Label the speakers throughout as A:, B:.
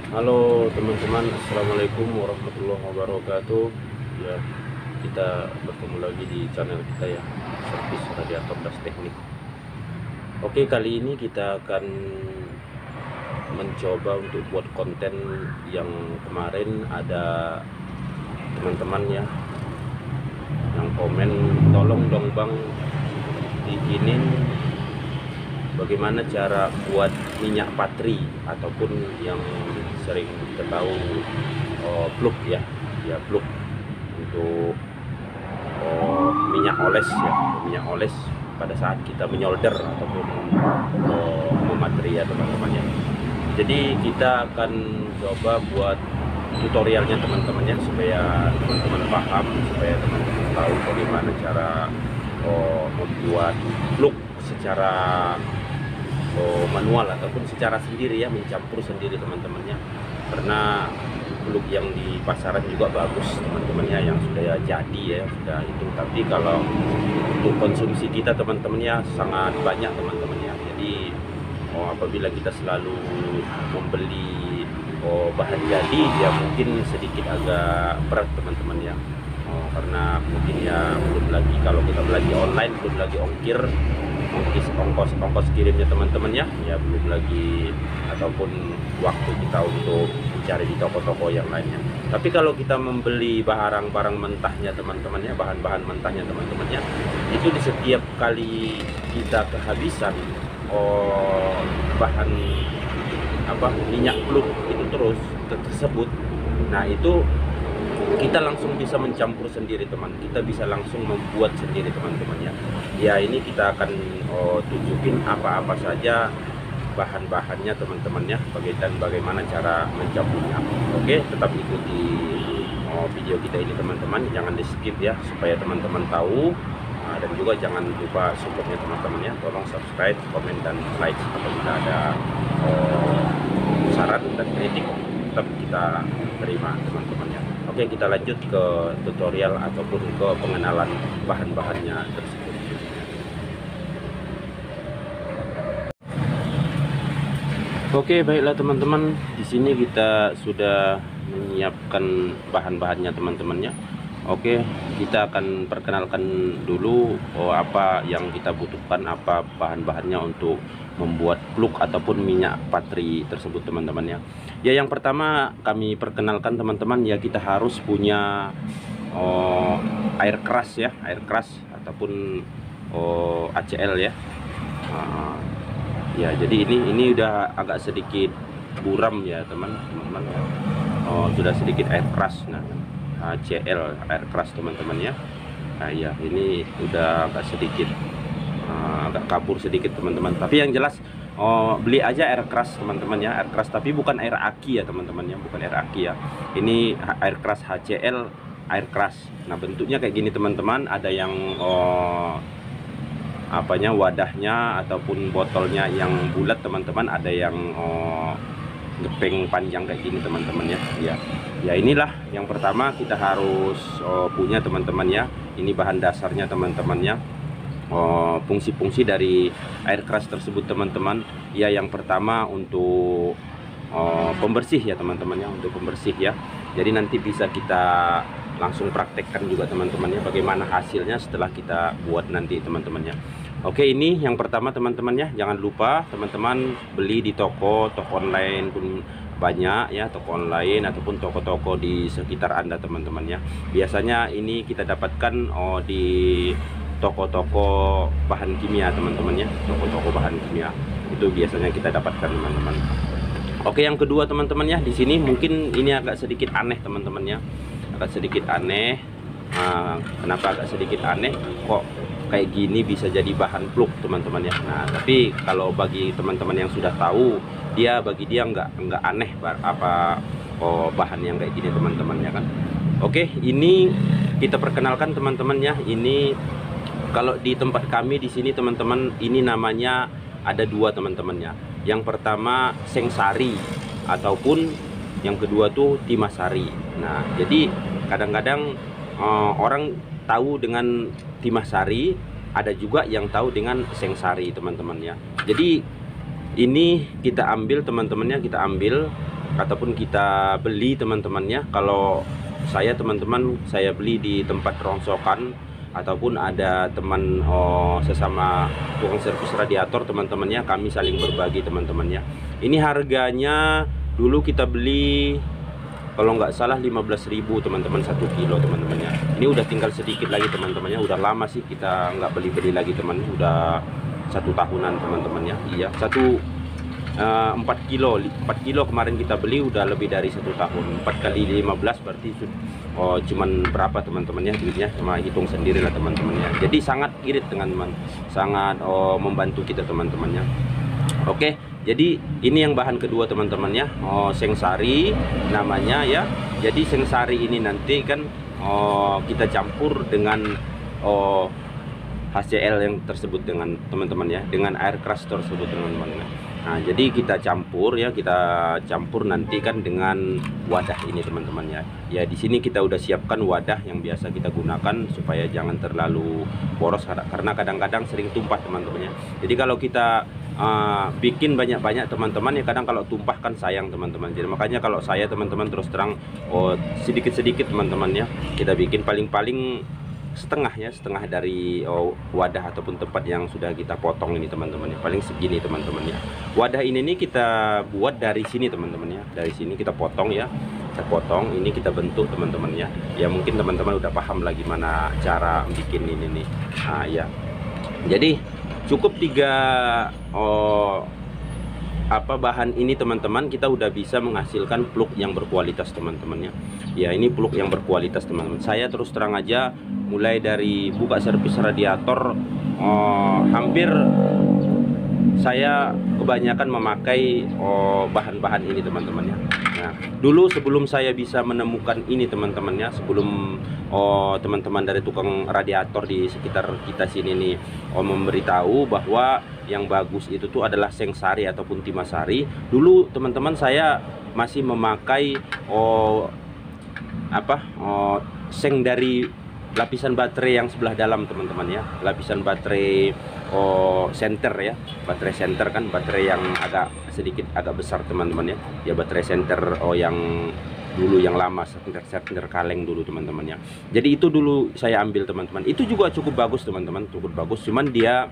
A: Halo teman-teman, assalamualaikum warahmatullahi wabarakatuh. Ya, kita bertemu lagi di channel kita ya, servis radiator das teknik. Oke, kali ini kita akan mencoba untuk buat konten yang kemarin ada teman-teman ya yang komen, tolong dong bang bikinin bagaimana cara buat minyak patri ataupun yang sering kita tahu plug ya, plug untuk minyak oles ya, minyak oles pada saat kita menyolder ataupun mematri ya teman-teman ya. Jadi kita akan coba buat tutorialnya teman-teman ya, supaya teman-teman paham, supaya teman-teman tahu bagaimana cara membuat plug secara manual ataupun secara sendiri ya, mencampur sendiri teman-temannya. Karena plug yang di pasaran juga bagus teman-temannya, yang sudah jadi ya, sudah itu. Tapi kalau untuk konsumsi kita teman-temannya sangat banyak teman-temannya. Jadi apabila kita selalu membeli bahan jadi, ya mungkin sedikit agak berat teman-teman ya. Karena mungkin ya belum lagi kalau kita belanja online, belum lagi ongkos kirimnya teman-teman ya, belum lagi, ataupun waktu kita untuk mencari di toko-toko yang lainnya. Tapi kalau kita membeli barang-barang mentahnya teman-teman ya, bahan-bahan mentahnya teman-teman ya, itu di setiap kali kita kehabisan bahan minyak plug itu tersebut, nah itu kita langsung bisa mencampur sendiri teman, kita bisa langsung membuat sendiri teman-teman ya. Ya ini kita akan tunjukin apa-apa saja bahan-bahannya teman-teman ya, dan bagaimana cara mencampurnya. Oke, tetap ikuti video kita ini teman-teman, jangan di skip ya, supaya teman-teman tahu. Dan juga jangan lupa supportnya teman-teman ya, tolong subscribe, komen, dan like. Apabila ada saran dan kritik tetap kita terima teman-teman ya. Oke, kita lanjut ke tutorial ataupun ke pengenalan bahan-bahannya tersebut. Oke, baiklah teman-teman, di sini kita sudah menyiapkan bahan-bahannya teman-temannya. Oke, kita akan perkenalkan dulu apa yang kita butuhkan, apa bahan-bahannya untuk membuat plug ataupun minyak patri tersebut teman-teman ya. Ya, yang pertama kami perkenalkan teman-teman ya, kita harus punya air keras ya, air keras ataupun ACL ya. Ya, jadi ini udah agak sedikit buram ya teman-teman ya. Sudah sedikit air keras. Nah, ACL, air keras teman-teman ya. Nah ya, ini udah agak sedikit agak kabur sedikit teman-teman, tapi yang jelas beli aja air keras teman-teman ya, air keras, tapi bukan air aki ya teman-teman ya, bukan air aki ya. Ini air keras HCL, air keras. Nah bentuknya kayak gini teman-teman, ada yang wadahnya ataupun botolnya yang bulat teman-teman, ada yang gepeng panjang kayak gini teman-teman ya. Ya inilah yang pertama kita harus punya teman-teman ya. Ini bahan dasarnya teman-teman ya, fungsi-fungsi dari air keras tersebut teman-teman ya. Yang pertama untuk pembersih ya teman-teman ya, untuk pembersih ya. Jadi nanti bisa kita langsung praktekkan juga teman-teman ya, bagaimana hasilnya setelah kita buat nanti teman-teman ya. Oke, ini yang pertama teman-teman ya. Jangan lupa teman-teman beli di toko online pun banyak ya, toko online ataupun toko-toko di sekitar Anda teman-teman ya. Biasanya ini kita dapatkan di toko-toko bahan kimia teman-teman ya, toko-toko bahan kimia itu biasanya kita dapatkan teman-teman. Oke, yang kedua teman-teman ya, di sini mungkin ini agak sedikit aneh teman-teman ya, agak sedikit aneh. Kenapa agak sedikit aneh, kok kayak gini bisa jadi bahan plug teman-teman ya. Nah tapi kalau bagi teman-teman yang sudah tahu, bagi dia nggak aneh bahan yang kayak gini teman-teman ya kan. Oke, ini kita perkenalkan teman-teman ya. Ini kalau di tempat kami di sini teman-teman, ini namanya ada dua teman-teman ya. Yang pertama sengsari ataupun yang kedua tuh timasari. Nah jadi kadang-kadang orang tahu dengan timasari, ada juga yang tahu dengan sengsari teman-teman ya. Jadi ini kita ambil teman-temannya, kita ambil ataupun kita beli teman-temannya. Kalau saya teman-teman, saya beli di tempat rongsokan ataupun ada teman sesama tukang servis radiator teman-temannya, kami saling berbagi teman-temannya. Ini harganya dulu kita beli kalau nggak salah 15.000 teman-teman 1 kilo teman-temannya. Ini udah tinggal sedikit lagi teman-temannya, udah lama sih kita nggak beli-beli lagi teman, udah 1 tahunan teman-temannya. Iya, 4 kilo kemarin kita beli, udah lebih dari 1 tahun. 4 kali 15 berarti cuman berapa teman-temannya duitnya, sama hitung sendiri lah teman-temannya. Jadi sangat irit dengan teman, sangat membantu kita teman-temannya. Oke, jadi ini yang bahan kedua teman-temannya, sengsari namanya ya. Jadi sengsari ini nanti kan kita campur dengan HCl yang tersebut dengan teman-teman ya, dengan air keras tersebut teman-teman. Nah, jadi kita campur ya, kita campur nanti kan dengan wadah ini teman-teman ya. Ya di sini kita udah siapkan wadah yang biasa kita gunakan supaya jangan terlalu boros, karena kadang-kadang sering tumpah teman-teman ya. Jadi kalau kita bikin banyak-banyak teman-teman ya, kadang kalau tumpah kan sayang teman-teman. Jadi makanya kalau saya teman-teman terus terang sedikit-sedikit teman-teman ya, kita bikin paling-paling setengah ya, setengah dari wadah ataupun tempat yang sudah kita potong ini teman-teman ya, paling segini teman-teman ya. Wadah ini nih kita buat dari sini teman-teman ya, dari sini kita potong ya, kita potong ini, kita bentuk teman-teman ya. Ya mungkin teman-teman udah paham lah gimana cara bikin ini nih. Nah ya, jadi cukup 3 bahan ini teman-teman, kita udah bisa menghasilkan plug yang berkualitas teman-teman ya. Ya ini plug yang berkualitas teman-teman. Saya terus terang aja, mulai dari buka servis radiator hampir saya kebanyakan memakai bahan-bahan ini teman-teman ya. Nah, dulu sebelum saya bisa menemukan ini teman-teman ya, sebelum teman-teman dari tukang radiator di sekitar kita sini nih memberitahu bahwa yang bagus itu tuh adalah sengsari ataupun timasari, dulu teman-teman saya masih memakai seng dari lapisan baterai yang sebelah dalam teman-teman ya, lapisan baterai center ya, baterai center kan baterai yang sedikit agak besar teman-teman ya. Ya baterai center yang dulu yang lama, sender kaleng dulu teman-teman ya. Jadi itu dulu saya ambil teman-teman, itu juga cukup bagus teman-teman, cukup bagus. Cuman dia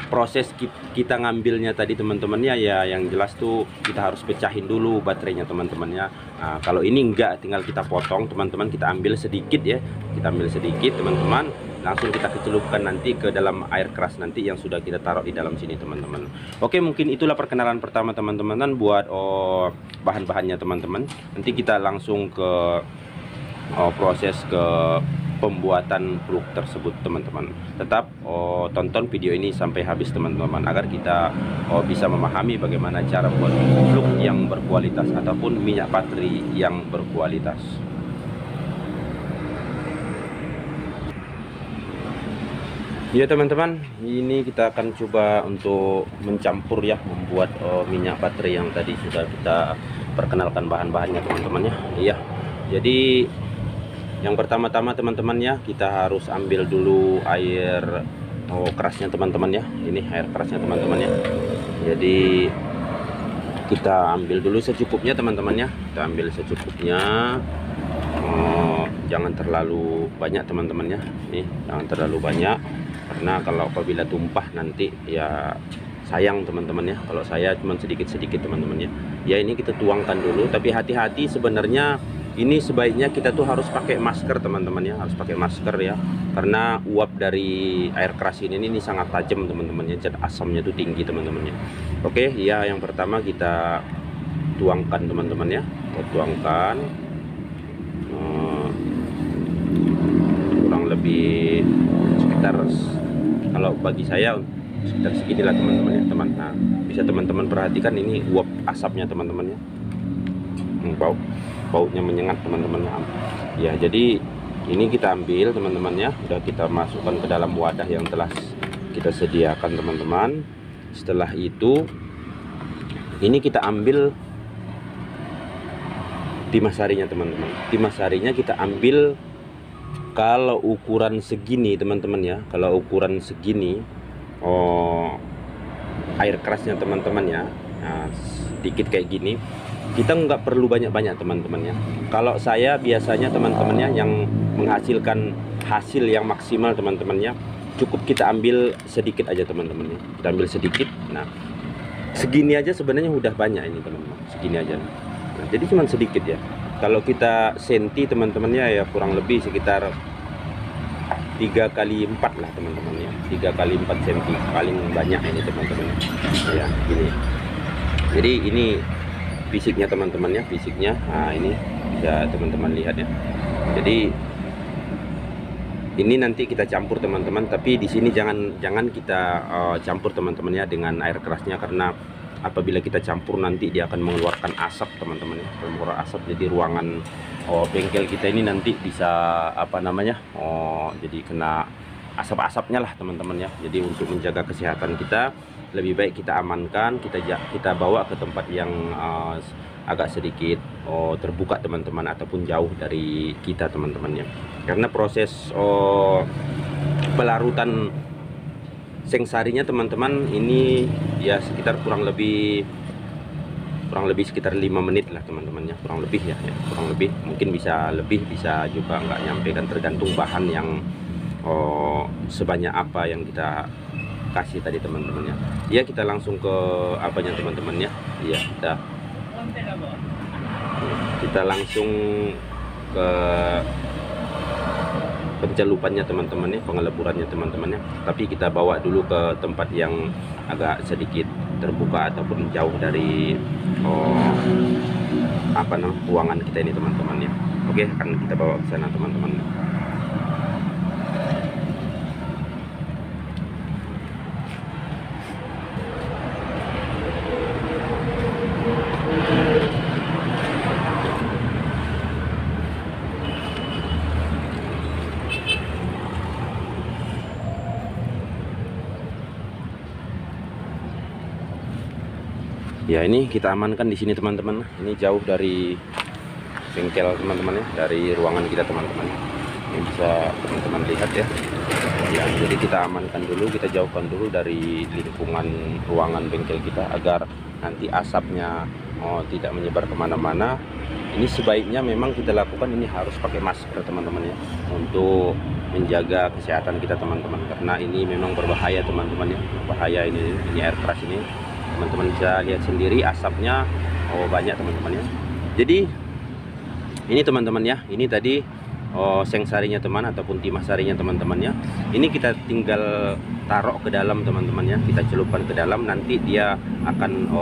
A: proses kita ngambilnya tadi teman-temannya ya, yang jelas tuh kita harus pecahin dulu baterainya teman-temannya. Nah, kalau ini enggak, tinggal kita potong teman-teman, kita ambil sedikit ya, kita ambil sedikit teman-teman, langsung kita kecelupkan nanti ke dalam air keras nanti yang sudah kita taruh di dalam sini teman-teman. Oke, mungkin itulah perkenalan pertama teman-teman buat bahan-bahannya teman-teman. Nanti kita langsung ke proses ke pembuatan plug tersebut teman-teman. Tetap tonton video ini sampai habis teman-teman, agar kita bisa memahami bagaimana cara buat plug yang berkualitas ataupun minyak baterai yang berkualitas. Ya teman-teman, ini kita akan coba untuk mencampur ya, membuat minyak baterai yang tadi sudah kita perkenalkan bahan-bahannya teman-teman ya. Iya, jadi yang pertama-tama teman-teman ya, kita harus ambil dulu air kerasnya teman-teman ya. Ini air kerasnya teman-teman ya. Jadi kita ambil dulu secukupnya teman-teman ya. Kita ambil secukupnya, jangan terlalu banyak teman-teman ya. Nih, jangan terlalu banyak, karena kalau apabila tumpah nanti ya sayang teman-teman ya. Kalau saya cuma sedikit-sedikit teman-teman ya. Ya ini kita tuangkan dulu, tapi hati-hati sebenarnya. Ini sebaiknya kita tuh harus pakai masker teman-teman ya, harus pakai masker ya, karena uap dari air keras ini sangat tajam teman-teman ya, zat asamnya tuh tinggi teman-teman ya. Oke ya, yang pertama kita tuangkan teman-teman ya, kita tuangkan kurang lebih sekitar, kalau bagi saya sekitar seginilah teman-teman ya teman. Nah, bisa teman-teman perhatikan ini uap asapnya teman-teman ya, bautnya menyengat teman-teman ya. Jadi ini kita ambil teman-teman ya, udah kita masukkan ke dalam wadah yang telah kita sediakan teman-teman. Setelah itu ini kita ambil timasarinya teman-teman. Timasarinya kita ambil kalau ukuran segini teman-teman ya, kalau ukuran segini air kerasnya teman-teman ya. Nah, dikit kayak gini, kita nggak perlu banyak-banyak teman-teman ya. Kalau saya biasanya teman-temannya yang menghasilkan hasil yang maksimal teman-temannya, cukup kita ambil sedikit aja teman-teman ya. Kita ambil sedikit. Nah, segini aja sebenarnya udah banyak ini teman-teman, segini aja. Nah, jadi cuma sedikit ya. Kalau kita senti teman-temannya ya kurang lebih sekitar 3 kali 4 lah teman-teman ya, 3 kali 4 cm paling banyak ini teman-teman ya, gini. Jadi ini fisiknya teman-teman ya, fisiknya. Nah, ini bisa teman-teman lihat ya. Jadi ini nanti kita campur teman-teman, tapi di sini jangan kita campur teman-teman ya dengan air kerasnya, karena apabila kita campur nanti dia akan mengeluarkan asap teman-teman ya, mengeluarkan asap. Jadi ruangan bengkel kita ini nanti bisa apa namanya, jadi kena asap-asapnya lah teman-teman ya. Jadi untuk menjaga kesehatan kita, lebih baik kita amankan, kita bawa ke tempat yang agak sedikit terbuka teman-teman, ataupun jauh dari kita teman-teman ya. Karena proses pelarutan sengsarinya teman-teman ini ya sekitar kurang lebih sekitar 5 menit lah teman-teman ya, kurang lebih ya, kurang lebih, mungkin bisa lebih, bisa juga nggak nyampe, kan tergantung bahan yang sebanyak apa yang kita kasih tadi teman-teman ya. Ya kita langsung ke apanya teman-teman ya. Ya kita langsung ke pencelupannya teman-teman ya, pengeleburannya teman-teman ya. Tapi kita bawa dulu ke tempat yang agak sedikit terbuka ataupun jauh dari apa namanya, ruangan kita ini teman-teman ya. Oke, akan kita bawa ke sana teman-teman. Ya ini kita amankan di sini teman-teman. Ini jauh dari bengkel teman-teman ya, dari ruangan kita teman-teman. Ini bisa teman-teman lihat ya. Ya, jadi kita amankan dulu, kita jauhkan dulu dari lingkungan ruangan bengkel kita agar nanti asapnya tidak menyebar kemana-mana. Ini sebaiknya memang kita lakukan ini harus pakai masker teman-teman ya, untuk menjaga kesehatan kita teman-teman, karena ini memang berbahaya teman-teman ya, bahaya ini air keras ini. Teman-teman bisa lihat sendiri asapnya banyak teman-teman ya. Jadi ini teman-teman ya, ini tadi sengsarinya teman ataupun timah sarinya teman-teman ya. Ini kita tinggal taruh ke dalam teman-teman ya, kita celupkan ke dalam, nanti dia akan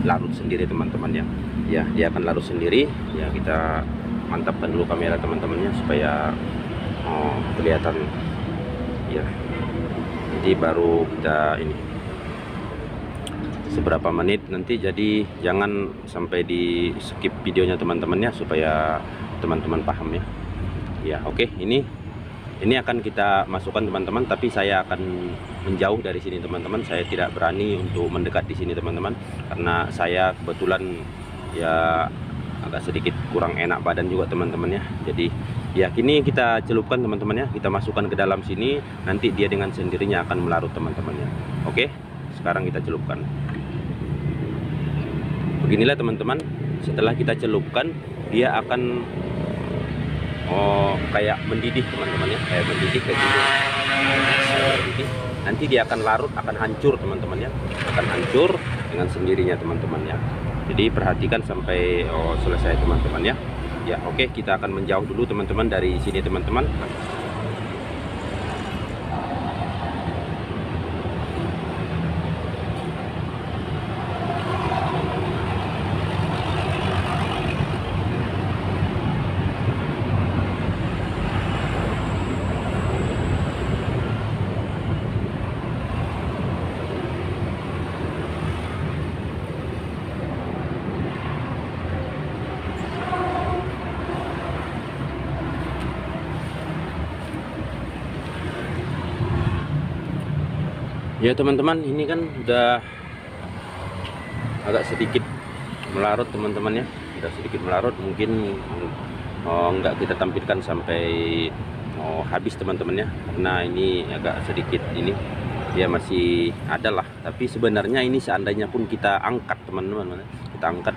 A: larut sendiri teman-teman ya. Ya dia akan larut sendiri ya. Kita mantapkan dulu kamera teman-teman ya supaya kelihatan ya. Jadi baru kita ini seberapa menit nanti, jadi jangan sampai di skip videonya teman-teman ya, supaya teman-teman paham ya. Ya oke, ini akan kita masukkan teman-teman, tapi saya akan menjauh dari sini teman-teman. Saya tidak berani untuk mendekat di sini teman-teman, karena saya kebetulan ya agak sedikit kurang enak badan juga teman-teman ya. Jadi ya kini kita celupkan teman-teman ya, kita masukkan ke dalam sini, nanti dia dengan sendirinya akan melarut teman-teman ya. Oke, sekarang kita celupkan. Beginilah teman-teman, setelah kita celupkan dia akan kayak mendidih teman-teman ya, kayak mendidih kayak gini. Mendidih. Nanti dia akan larut, akan hancur teman-teman ya, akan hancur dengan sendirinya teman-teman ya. Jadi perhatikan sampai selesai teman-teman ya. Ya oke, kita akan menjauh dulu teman-teman dari sini teman-teman. Ya teman-teman, ini kan udah agak sedikit melarut teman-teman ya, udah sedikit melarut. Mungkin nggak kita tampilkan sampai habis teman-teman ya, karena ini agak sedikit ini dia masih ada lah. Tapi sebenarnya ini seandainya pun kita angkat teman-teman, kita angkat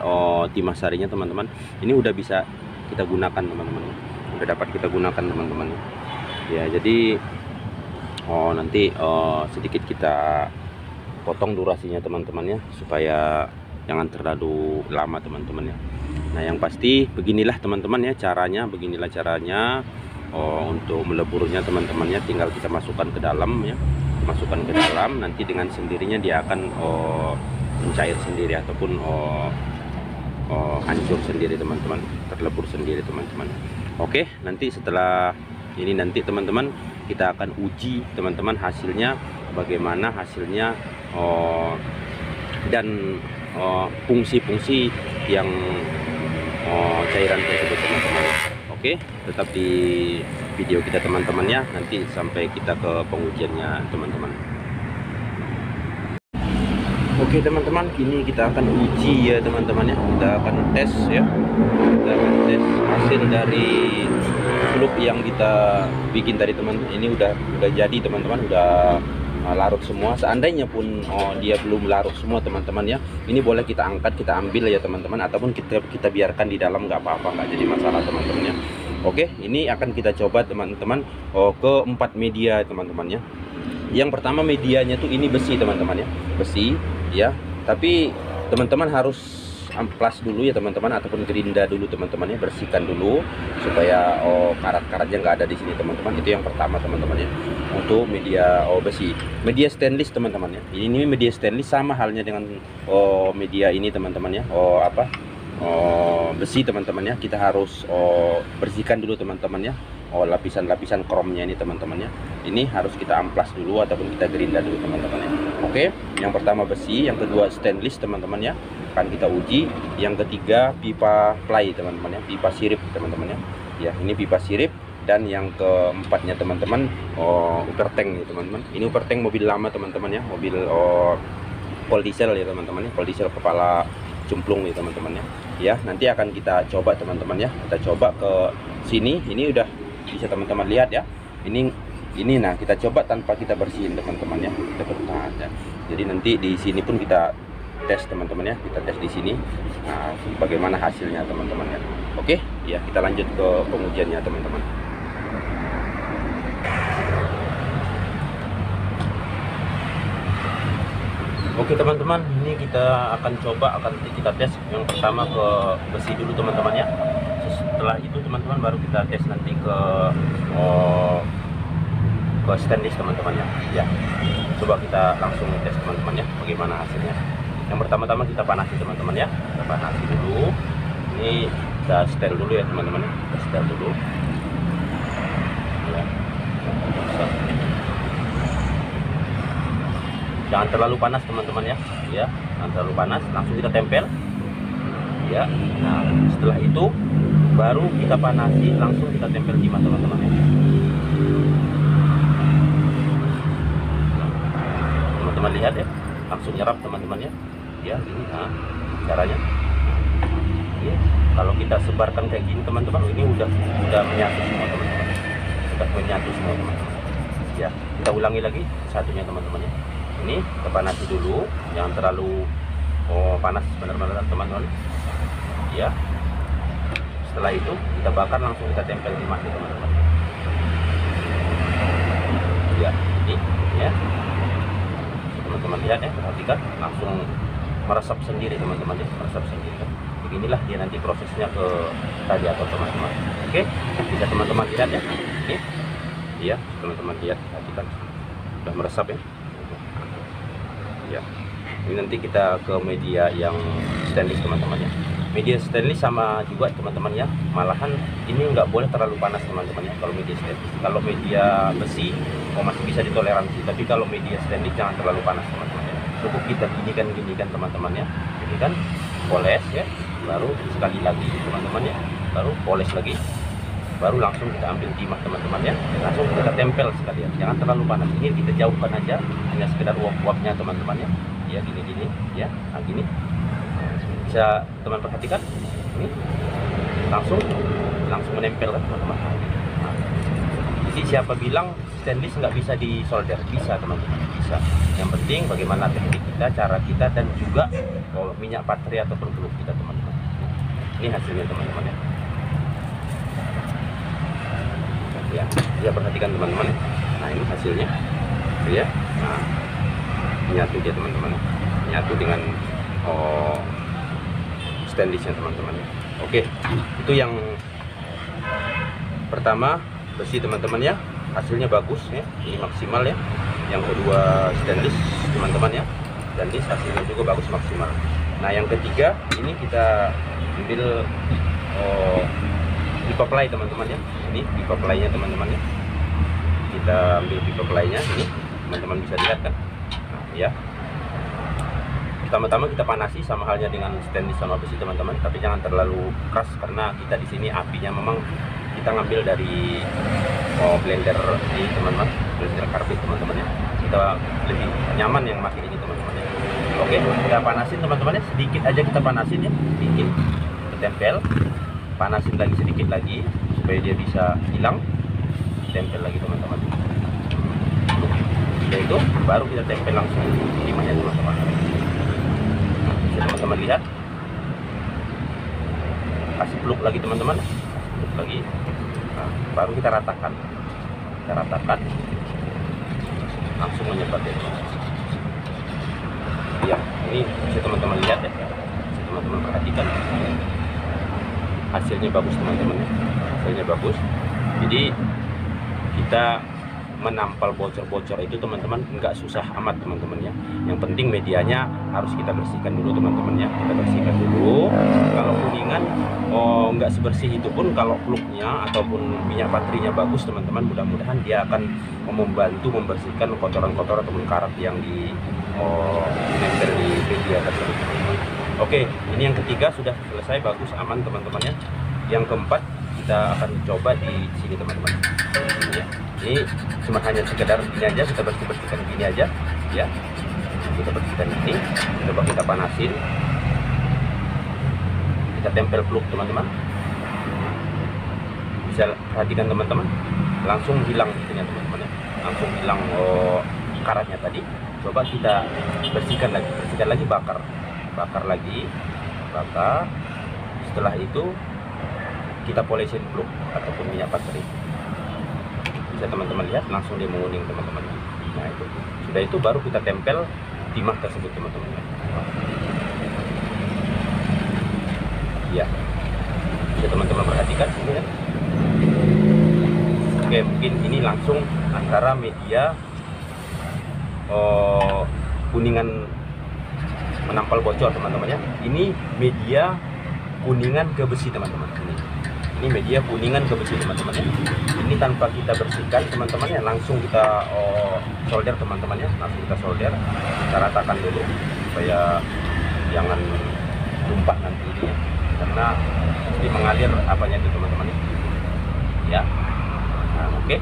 A: timah sarinya teman-teman, ini udah bisa kita gunakan teman-teman, udah dapat kita gunakan teman-teman ya. Jadi nanti sedikit kita potong durasinya teman-teman ya, supaya jangan terlalu lama teman-teman ya. Nah yang pasti beginilah teman-teman ya caranya, beginilah caranya untuk meleburnya teman-teman ya. Tinggal kita masukkan ke dalam ya, masukkan ke dalam, nanti dengan sendirinya dia akan mencair sendiri ataupun hancur sendiri teman-teman, terlebur sendiri teman-teman. Oke, nanti setelah ini nanti teman-teman kita akan uji teman-teman hasilnya, bagaimana hasilnya dan fungsi-fungsi yang cairan tersebut teman-teman. Oke, tetap di video kita teman-teman ya, nanti sampai kita ke pengujiannya teman-teman. Oke teman-teman, kini kita akan uji ya teman-teman ya, kita akan tes ya, kita akan tes hasil dari celup yang kita bikin tadi teman-teman. Ini udah jadi teman-teman, udah larut semua. Seandainya pun dia belum larut semua teman-teman ya, ini boleh kita angkat, kita ambil ya teman-teman, ataupun kita biarkan di dalam, nggak apa-apa, nggak jadi masalah teman-teman ya. Oke, ini akan kita coba teman-teman ke 4 media teman-teman ya. Yang pertama medianya tuh ini besi teman-teman ya, besi ya, tapi teman-teman harus amplas dulu ya teman-teman, ataupun gerinda dulu teman-teman ya, bersihkan dulu supaya karat-karatnya nggak ada di sini teman-teman. Itu yang pertama teman-teman ya, untuk media besi. Media stainless teman-teman ya, ini media stainless sama halnya dengan media ini teman-teman ya, besi teman-teman ya. Kita harus bersihkan dulu teman-teman ya, lapisan-lapisan kromnya ini teman-teman ya. Ini harus kita amplas dulu ataupun kita gerinda dulu teman-teman ya. Oke, yang pertama besi, yang kedua stainless teman-teman ya, akan kita uji. Yang ketiga pipa ply teman-teman ya, pipa sirip teman-teman ya. Ya, ini pipa sirip. Dan yang keempatnya teman-teman upper tank nih teman-teman. Ini upper tank mobil lama teman-teman ya, mobil pol diesel ya teman-teman ya, pol diesel kepala cumplung nih teman-teman ya. Ya, nanti akan kita coba teman-teman ya, kita coba ke sini. Ini udah bisa teman-teman lihat ya, ini nah kita coba tanpa kita bersihin teman-teman ya, kita bertahan ya. Jadi nanti di sini pun kita tes teman-teman ya, kita tes di sini. Nah, bagaimana hasilnya teman-teman ya. Oke ya, kita lanjut ke pengujiannya teman-teman. Oke teman-teman, ini kita akan coba, kita tes yang pertama ke besi dulu teman-teman ya. Setelah itu teman-teman baru kita tes nanti ke stainless teman-teman ya. Ya, coba kita langsung tes teman-teman ya, bagaimana hasilnya. Yang pertama-tama kita panasi teman-teman ya, kita panasi dulu. Ini kita setel dulu ya teman-teman ya, kita setel dulu ya. Jangan terlalu panas teman-teman ya, ya jangan terlalu panas, langsung kita tempel ya. Nah setelah itu baru kita panasi, langsung kita tempel timah teman-teman ya. Teman-teman lihat ya, langsung nyerap teman-teman ya. Ya ini caranya. Ini kalau kita sebarkan kayak gini teman-teman, ini udah menyatu semua teman-teman, sudah menyatu semua teman-teman ya. Kita ulangi lagi satunya teman-teman ya. Ini kita panasi dulu, jangan terlalu panas benar-benar teman-teman ya. Setelah itu kita bakar, langsung kita tempel di timah teman-teman ya. Ini ya teman-teman lihat ya, perhatikan, langsung meresap sendiri teman-teman ya, meresap sendiri. Beginilah dia nanti prosesnya ke radiator teman-teman. Oke, bisa teman-teman lihat ya, ini ya teman-teman lihat, perhatikan sudah meresap ya. Ya, ini nanti kita ke media yang stainless teman-teman ya. Media stainless sama juga teman-teman ya, malahan ini nggak boleh terlalu panas teman-teman ya. Kalau media stainless, kalau media besi masih bisa ditoleransi, tapi kalau media stainless jangan terlalu panas teman-teman ya. Cukup kita ginikan teman-teman ya, ini kan poles ya, baru sekali lagi teman-teman ya, baru poles lagi, baru langsung kita ambil timah teman-teman ya, langsung kita tempel sekalian, jangan terlalu panas. Ini kita jauhkan aja, hanya sekedar uap-uapnya teman-teman ya. Ya gini-gini ya, nah gini bisa teman perhatikan, ini langsung menempel kan teman-teman. Nah, Jadi siapa bilang stainless nggak bisa disolder? Bisa teman-teman, bisa. Yang penting bagaimana teknik kita, cara kita, dan juga minyak baterai ataupun peluk kita teman-teman. Ini hasilnya teman-teman ya. Ya perhatikan teman-teman. Nah ini hasilnya, ya. Nah, nyatu dia teman-teman, nyatu dengan stainlessnya teman-teman. Oke, itu yang pertama, besi teman-teman ya, hasilnya bagus ya, ini maksimal ya. Yang kedua stainless teman-teman ya, stainless hasilnya juga bagus, maksimal. Nah yang ketiga ini kita ambil pipa ply teman-teman ya, ini pipa ply-nya teman-teman ya. Kita ambil pipa ply-nya ini, teman-teman bisa lihat kan. Nah, ya, pertama-tama kita panasi sama halnya dengan stainless sama besi teman-teman, tapi jangan terlalu keras karena kita di sini apinya memang kita ngambil dari blender ini teman-teman, blender karbit teman-teman ya. Kita lebih nyaman yang pakai ini teman-teman ya. Oke, kita panasin teman-teman ya, sedikit aja kita panasin ya, sedikit, kita tempel, panasin lagi sedikit lagi supaya dia bisa hilang, tempel lagi teman-teman. Setelah itu baru kita tempel langsung timahnya teman-teman. Teman-teman lihat, kasih peluk lagi teman-teman, peluk lagi. Nah, baru kita ratakan, langsung menyebar ya. Ya, ini bisa teman-teman lihat ya, bisa teman-teman perhatikan, hasilnya bagus teman-teman ya, hasilnya bagus. Jadi kita menampal bocor-bocor itu teman-teman nggak susah amat teman-teman ya. Yang penting medianya harus kita bersihkan dulu teman-teman ya, kita bersihkan dulu. Kalau kuningan nggak sebersih itu pun, kalau plugnya ataupun minyak baterainya bagus teman-teman, mudah-mudahan dia akan membantu membersihkan kotoran-kotoran ataupun karat yang di nempel di media tersebut. Oke, ini yang ketiga sudah selesai, bagus, aman teman-teman ya. Yang keempat kita akan coba di sini teman-teman ya. Ini cuma hanya sekedar ini aja, kita bersihkan gini aja ya, kita bersihkan ini, coba kita panasin, kita tempel plug teman-teman, bisa perhatikan teman-teman, langsung hilang itunya teman-teman ya, langsung hilang karatnya tadi. Coba kita bersihkan lagi, bakar lagi, setelah itu kita polesin plug ataupun minyak baterai. Bisa teman-teman lihat, langsung dia menguning teman-teman. Nah itu, sudah itu baru kita tempel timah tersebut teman-teman ya. Bisa teman-teman perhatikan sini ya. Oke, mungkin ini langsung antara media kuningan menampal bocor teman-teman ya. Ini media kuningan ke besi teman-teman. Ini media kuningan ke besi teman-teman ya. Ini tanpa kita bersihkan teman-teman ya, langsung kita solder teman-teman ya, langsung kita solder, kita ratakan dulu supaya jangan tumpah nanti ini ya, karena jadi mengalir apanya itu teman-teman ya. Nah, oke.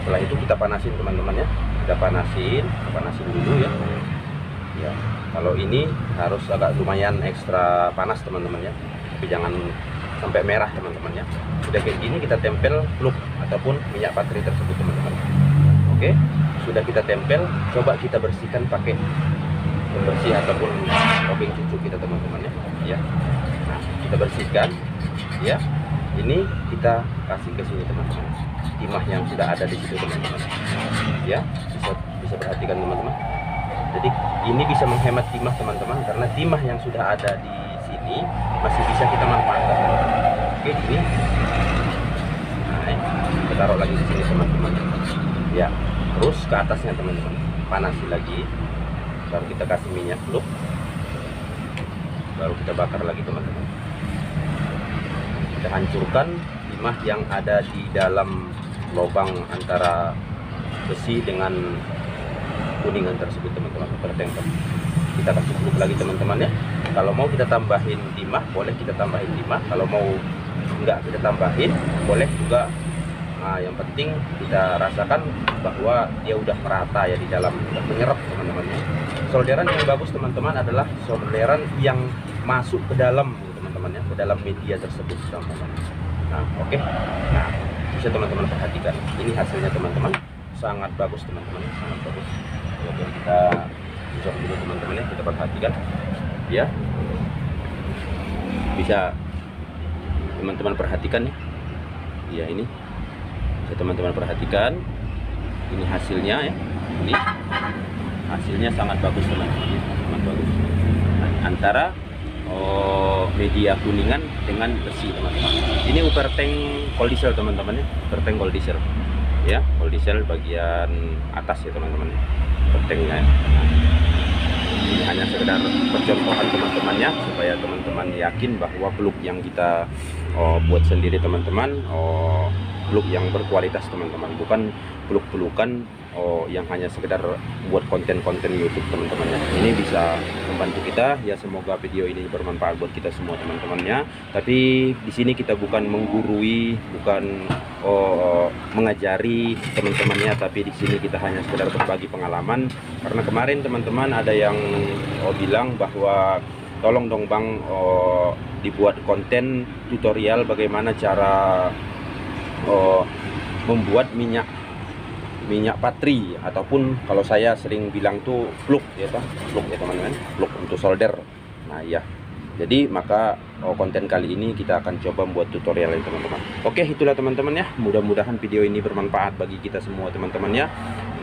A: Setelah itu kita panasin teman-teman ya, kita panasin dulu ya. Ya, kalau ini harus agak lumayan ekstra panas teman-teman ya, tapi jangan sampai merah teman-teman ya. Sudah kayak gini kita tempel plug ataupun minyak baterai tersebut teman-teman. Oke, sudah kita tempel, coba kita bersihkan pakai pembersih ataupun obeng cucu kita teman-teman ya. Nah, kita bersihkan ya. Ini kita kasih ke sini teman-teman, timah yang sudah ada di situ teman-teman ya. Bisa perhatikan teman-teman. Jadi ini bisa menghemat timah teman-teman, karena timah yang sudah ada di sini masih bisa kita manfaatkan. Oke, ini nah, kita taruh lagi di sini teman-teman ya. Terus ke atasnya teman-teman, panasi lagi, baru kita kasih minyak plug, baru kita bakar lagi teman-teman. Kita hancurkan timah yang ada di dalam lubang antara besi dengan kuningan tersebut teman-teman, tertempel. Kita kasih plug lagi teman-teman ya. Kalau mau kita tambahin timah, boleh kita tambahin timah. Kalau mau enggak kita tambahin, boleh juga. Nah, yang penting kita rasakan bahwa dia udah merata ya di dalam, udah menyerap teman-teman ya. Solderan yang bagus teman-teman adalah solderan yang masuk ke dalam teman-teman ya, ke dalam media tersebut teman-teman. Nah, oke. Nah, bisa teman-teman perhatikan. Ini hasilnya teman-teman, sangat bagus teman-teman, sangat bagus. Oke, kita zoom dulu teman-teman ya, kita perhatikan ya. Bisa teman-teman perhatikan ya. Ya, ini bisa teman-teman perhatikan. Ini hasilnya ya. Ini hasilnya sangat bagus teman-teman ya, sangat bagus. Antara media kuningan dengan besi teman-teman. Ini upper tank cold diesel teman-teman ya, upper tank cold diesel ya, cold diesel bagian atas ya teman-teman, upper tanknya ya. Ini hanya sekedar percontohan teman-temannya, supaya teman-teman yakin bahwa plug yang kita buat sendiri teman-teman, plug yang berkualitas teman-teman, bukan plug-plugan yang hanya sekedar buat konten-konten YouTube teman-teman ya. Ini bisa membantu kita ya, semoga video ini bermanfaat buat kita semua teman-temannya. Tapi di sini kita bukan menggurui, bukan mengajari teman-temannya, tapi di sini kita hanya sekedar berbagi pengalaman. Karena kemarin teman-teman ada yang bilang bahwa tolong dong Bang, dibuat konten tutorial bagaimana cara membuat minyak patri, ataupun kalau saya sering bilang tuh plug ya, plug ya teman-teman, plug untuk solder. Nah ya, jadi maka konten kali ini kita akan coba membuat tutorial ya teman-teman. Oke, itulah teman-teman ya, mudah-mudahan video ini bermanfaat bagi kita semua teman-teman ya.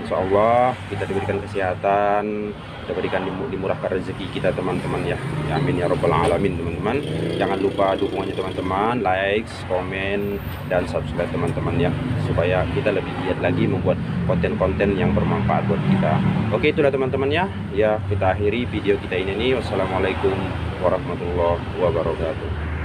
A: Insya Allah kita diberikan kesehatan, kita berikan dimurahkan rezeki kita teman-teman ya. Ya amin ya robbal alamin teman-teman. Jangan lupa dukungannya teman-teman, like, komen, dan subscribe teman-teman ya, supaya kita lebih giat lagi membuat konten-konten yang bermanfaat buat kita. Oke, itulah teman-teman ya. Ya, kita akhiri video kita ini nih. Wassalamualaikum warahmatullahi wabarakatuh.